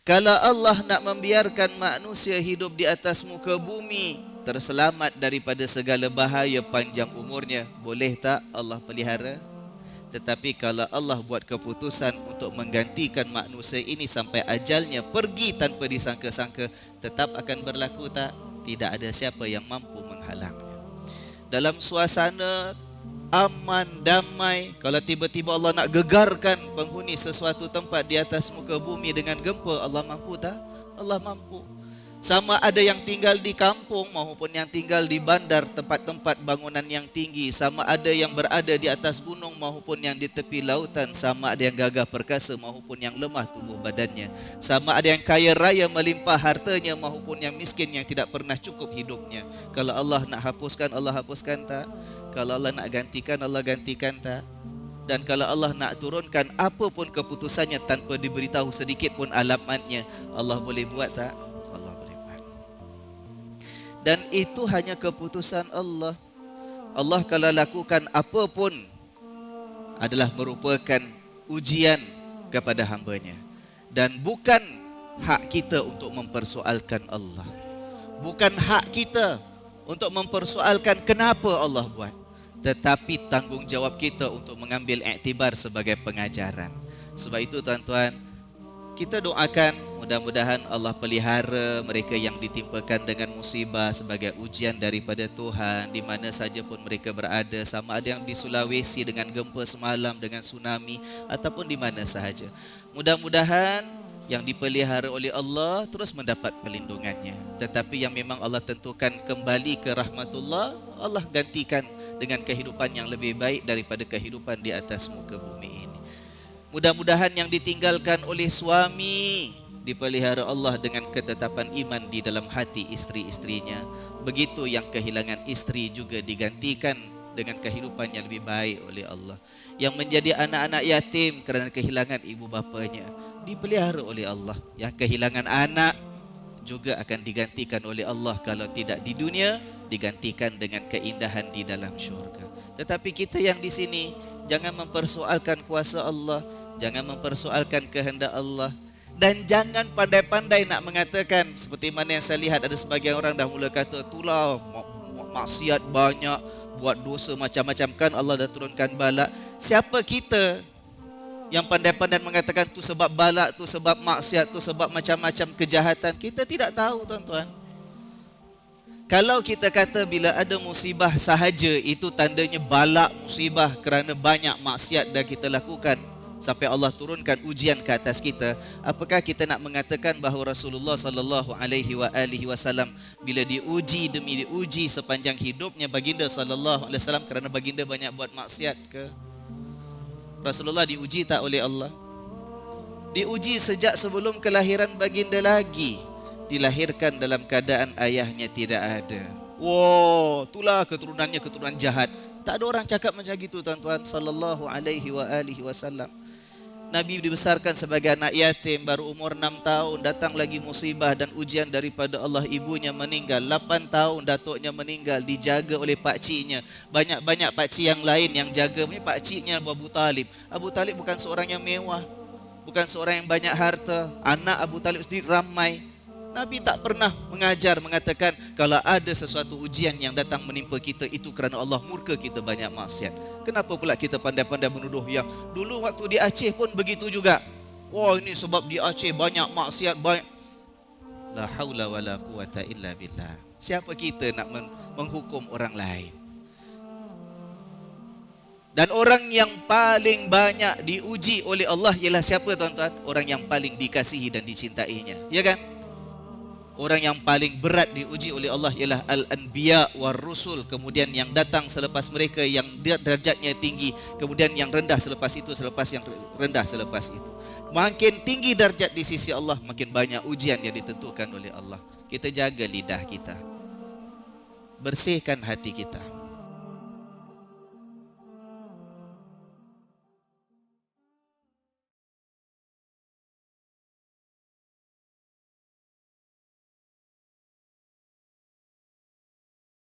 Kalau Allah nak membiarkan manusia hidup di atas muka bumi, terselamat daripada segala bahaya panjang umurnya, boleh tak Allah pelihara? Tetapi kalau Allah buat keputusan untuk menggantikan manusia ini sampai ajalnya pergi tanpa disangka-sangka, tetap akan berlaku tak? Tidak ada siapa yang mampu menghalangnya. Dalam suasana aman, damai, kalau tiba-tiba Allah nak gegarkan penghuni sesuatu tempat di atas muka bumi dengan gempa, Allah mampu tak? Allah mampu. Sama ada yang tinggal di kampung maupun yang tinggal di bandar, tempat-tempat bangunan yang tinggi, sama ada yang berada di atas gunung maupun yang di tepi lautan, sama ada yang gagah perkasa maupun yang lemah tubuh badannya, sama ada yang kaya raya melimpah hartanya maupun yang miskin yang tidak pernah cukup hidupnya. Kalau Allah nak hapuskan, Allah hapuskan tak? Kalau Allah nak gantikan, Allah gantikan tak? Dan kalau Allah nak turunkan apa pun keputusannya tanpa diberitahu sedikit pun alamatnya, Allah boleh buat tak? Allah boleh buat. Dan itu hanya keputusan Allah. Allah kalau lakukan apa pun adalah merupakan ujian kepada hambanya. Dan bukan hak kita untuk mempersoalkan Allah. Bukan hak kita untuk mempersoalkan kenapa Allah buat. Tetapi tanggungjawab kita untuk mengambil iktibar sebagai pengajaran. Sebab itu tuan-tuan, kita doakan mudah-mudahan Allah pelihara mereka yang ditimpakan dengan musibah sebagai ujian daripada Tuhan, di mana saja pun mereka berada, sama ada yang di Sulawesi dengan gempa semalam, dengan tsunami, ataupun di mana sahaja. Mudah-mudahan yang dipelihara oleh Allah terus mendapat perlindungannya. Tetapi yang memang Allah tentukan kembali ke rahmatullah, Allah gantikan dengan kehidupan yang lebih baik daripada kehidupan di atas muka bumi ini. Mudah-mudahan yang ditinggalkan oleh suami dipelihara Allah dengan ketetapan iman di dalam hati isteri-isterinya. Begitu yang kehilangan isteri juga digantikan dengan kehidupan yang lebih baik oleh Allah. Yang menjadi anak-anak yatim kerana kehilangan ibu bapanya dipelihara oleh Allah. Yang kehilangan anak juga akan digantikan oleh Allah, kalau tidak di dunia, digantikan dengan keindahan di dalam syurga. Tetapi kita yang di sini jangan mempersoalkan kuasa Allah, jangan mempersoalkan kehendak Allah, dan jangan pandai-pandai nak mengatakan seperti mana yang saya lihat ada sebagian orang dah mula kata itulah maksiat banyak, buat dosa macam-macam kan Allah dah turunkan bala. Siapa kita yang pandai-pandai mengatakan tu sebab balak, tu sebab maksiat, tu sebab macam-macam kejahatan? Kita tidak tahu tuan-tuan. Kalau kita kata bila ada musibah sahaja itu tandanya balak musibah kerana banyak maksiat dah kita lakukan sampai Allah turunkan ujian ke atas kita, apakah kita nak mengatakan bahawa Rasulullah sallallahu alaihi wasallam bila diuji demi diuji sepanjang hidupnya baginda sallallahu alaihi wasallam kerana baginda banyak buat maksiat ke? Rasulullah diuji tak oleh Allah? Diuji sejak sebelum kelahiran baginda lagi. Dilahirkan dalam keadaan ayahnya tidak ada. Wow, itulah keturunannya keturunan jahat. Tak ada orang cakap macam gitu tuan-tuan sallallahu alaihi wasallam. Nabi dibesarkan sebagai anak yatim, baru umur 6 tahun, datang lagi musibah dan ujian daripada Allah, ibunya meninggal. 8 tahun datuknya meninggal, dijaga oleh pakciknya. Banyak-banyak pakcik yang lain yang jaga. Pakciknya Abu Talib. Abu Talib bukan seorang yang mewah, bukan seorang yang banyak harta. Anak Abu Talib sendiri ramai. Nabi tak pernah mengajar mengatakan kalau ada sesuatu ujian yang datang menimpa kita itu kerana Allah murka kita banyak maksiat. Kenapa pula kita pandai-pandai menuduh yang dulu waktu di Aceh pun begitu juga? Wah, ini sebab di Aceh banyak maksiat, banyak. La haula wala quwata illa billah. Siapa kita nak menghukum orang lain? Dan orang yang paling banyak diuji oleh Allah ialah siapa tuan-tuan? Orang yang paling dikasihi dan dicintainya, ya kan? Orang yang paling berat diuji oleh Allah ialah al-anbiya war rusul, kemudian yang datang selepas mereka yang derajatnya tinggi, kemudian yang rendah selepas itu, selepas yang rendah selepas itu. Makin tinggi darjat di sisi Allah, makin banyak ujian yang ditentukan oleh Allah. Kita jaga lidah kita, bersihkan hati kita.